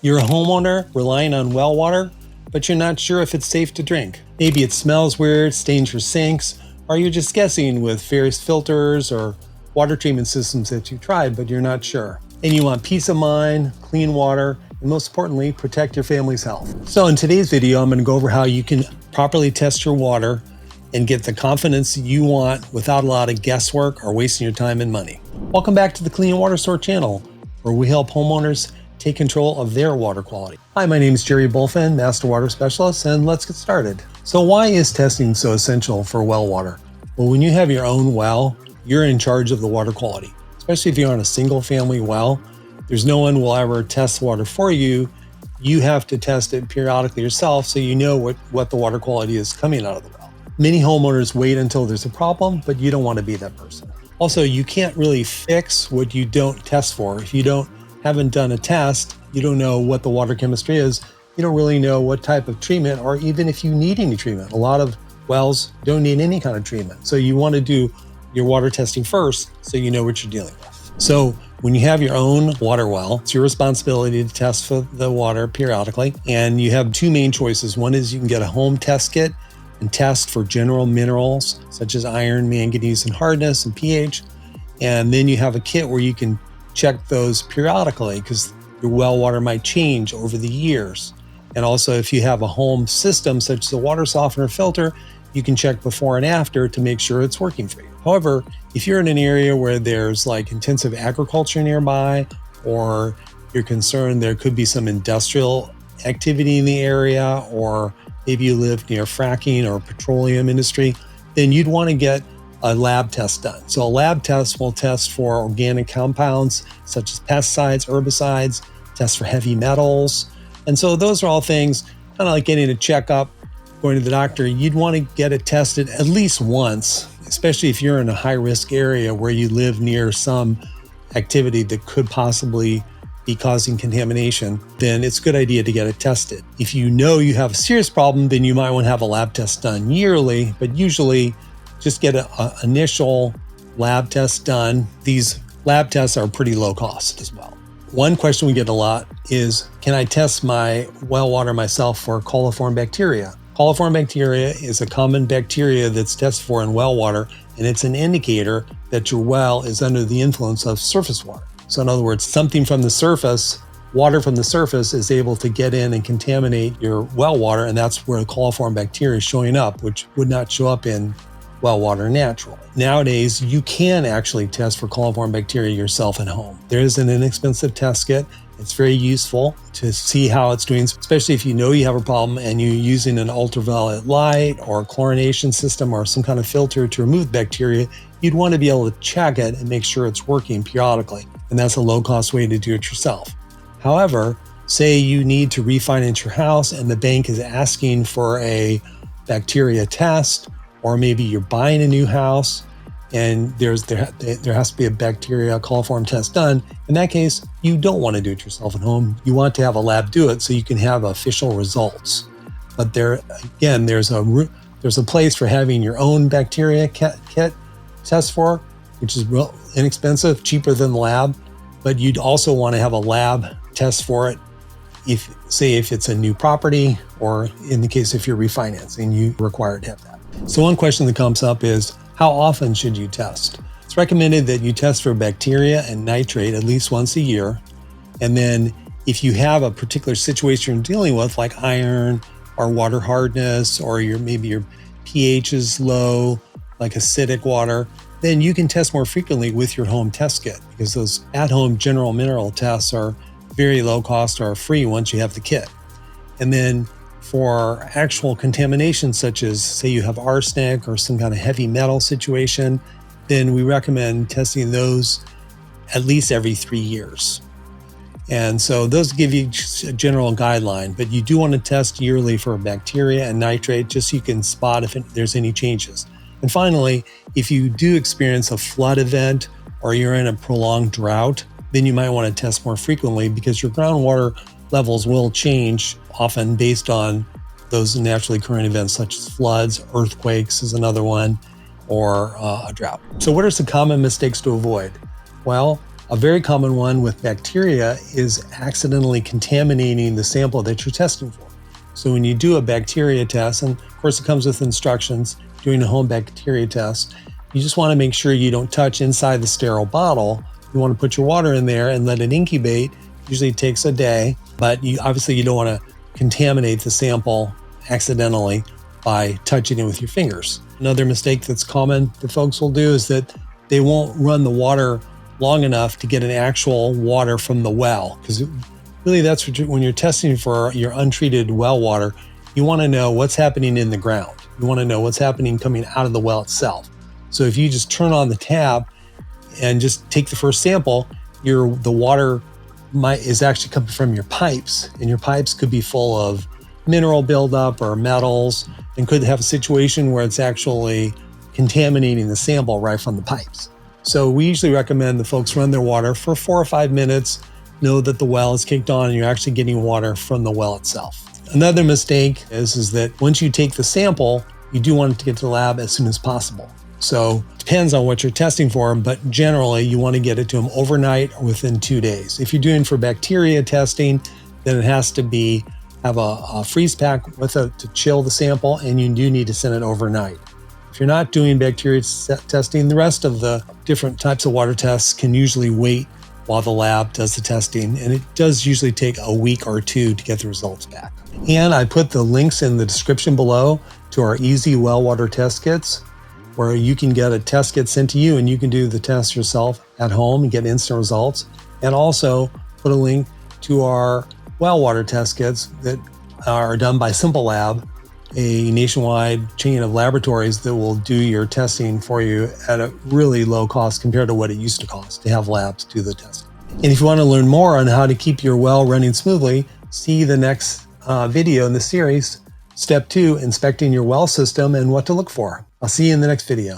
You're a homeowner relying on well water, but you're not sure if it's safe to drink. Maybe it smells weird, stains your sinks, or you're just guessing with various filters or water treatment systems that you've tried, but you're not sure. And you want peace of mind, clean water, and most importantly, protect your family's health. So in today's video, I'm going to go over how you can properly test your water and get the confidence you want without a lot of guesswork or wasting your time and money. Welcome back to the Clean Water Store channel, where we help homeowners take control of their water quality. Hi, my name is Jerry Bulfin, Master Water Specialist, and let's get started. So why is testing so essential for well water? Well, when you have your own well, you're in charge of the water quality. Especially if you're on a single family well, there's no one will ever test water for you. You have to test it periodically yourself so you know what the water quality is coming out of the well. Many homeowners wait until there's a problem, but you don't want to be that person. Also, you can't really fix what you don't test for. If you haven't done a test, you don't know what the water chemistry is, you don't really know what type of treatment, or even if you need any treatment. A lot of wells don't need any kind of treatment. So you want to do your water testing first so you know what you're dealing with. So when you have your own water well, it's your responsibility to test for the water periodically. And you have two main choices. One is you can get a home test kit and test for general minerals such as iron, manganese, and hardness and pH. And then you have a kit where you can check those periodically because your well water might change over the years. And also if you have a home system such as a water softener filter, you can check before and after to make sure it's working for you. However, if you're in an area where there's like intensive agriculture nearby, or you're concerned there could be some industrial activity in the area, or maybe you live near fracking or petroleum industry, then you'd want to get a lab test done. So a lab test will test for organic compounds such as pesticides, herbicides, test for heavy metals. And so those are all things kind of like getting a checkup, going to the doctor. You'd want to get it tested at least once, especially if you're in a high risk area where you live near some activity that could possibly be causing contamination. Then it's a good idea to get it tested. If you know you have a serious problem, then you might want to have a lab test done yearly, but usually just get an initial lab test done. These lab tests are pretty low cost as well. One question we get a lot is, can I test my well water myself for coliform bacteria? Coliform bacteria is a common bacteria that's tested for in well water, and it's an indicator that your well is under the influence of surface water. So in other words, something from the surface, water from the surface is able to get in and contaminate your well water, and that's where the coliform bacteria is showing up, which would not show up in well water naturally. Nowadays, you can actually test for coliform bacteria yourself at home. There is an inexpensive test kit. It's very useful to see how it's doing, especially if you know you have a problem and you're using an ultraviolet light or a chlorination system or some kind of filter to remove bacteria. You'd want to be able to check it and make sure it's working periodically. And that's a low-cost way to do it yourself. However, say you need to refinance your house and the bank is asking for a bacteria test, or maybe you're buying a new house and there has to be a bacteria coliform test done. In that case, you don't want to do it yourself at home. You want to have a lab do it so you can have official results. But there, again, there's a place for having your own bacteria kit test for, which is real inexpensive, cheaper than the lab. But you'd also want to have a lab test for it if it's a new property, or in the case if you're refinancing, you require to have that. So one question that comes up is, how often should you test? It's recommended that you test for bacteria and nitrate at least once a year. And then if you have a particular situation you're dealing with, like iron or water hardness, or maybe your pH is low, like acidic water, then you can test more frequently with your home test kit, because those at-home general mineral tests are very low cost or free once you have the kit. And then for actual contamination, such as say you have arsenic or some kind of heavy metal situation, then we recommend testing those at least every 3 years. And so those give you a general guideline, but you do want to test yearly for bacteria and nitrate, just so you can spot if there's any changes. And finally, if you do experience a flood event or you're in a prolonged drought, then you might want to test more frequently, because your groundwater levels will change often based on those naturally occurring events such as floods, earthquakes is another one, or a drought. So what are some common mistakes to avoid? Well, A very common one with bacteria is accidentally contaminating the sample that you're testing for. So when you do a bacteria test, and of course it comes with instructions, doing a home bacteria test, you just want to make sure you don't touch inside the sterile bottle. You want to put your water in there and let it incubate. Usually it takes a day, but obviously you don't want to contaminate the sample accidentally by touching it with your fingers. Another mistake that's common that folks will do is that they won't run the water long enough to get an actual water from the well, because really that's what when you're testing for your untreated well water, you want to know what's happening in the ground. You want to know what's happening coming out of the well itself. So if you just turn on the tap and just take the first sample, the water is actually coming from your pipes, and your pipes could be full of mineral buildup or metals, and could have a situation where it's actually contaminating the sample right from the pipes. So we usually recommend the folks run their water for 4 or 5 minutes, know that the well is kicked on and you're actually getting water from the well itself. Another mistake is that once you take the sample, you do want it to get to the lab as soon as possible. So it depends on what you're testing for, but generally you want to get it to them overnight or within 2 days. If you're doing for bacteria testing, then it has to have a freeze pack with it to chill the sample, and you do need to send it overnight. If you're not doing bacteria testing, the rest of the different types of water tests can usually wait while the lab does the testing, and it does usually take a week or 2 to get the results back. And I put the links in the description below to our easy well water test kits, where you can get a test kit sent to you and you can do the test yourself at home and get instant results. And also put a link to our well water test kits that are done by Simple Lab, a nationwide chain of laboratories that will do your testing for you at a really low cost compared to what it used to cost to have labs do the testing. And if you want to learn more on how to keep your well running smoothly, see the next video in the series, Step 2, Inspecting Your Well System and What to Look For. I'll see you in the next video.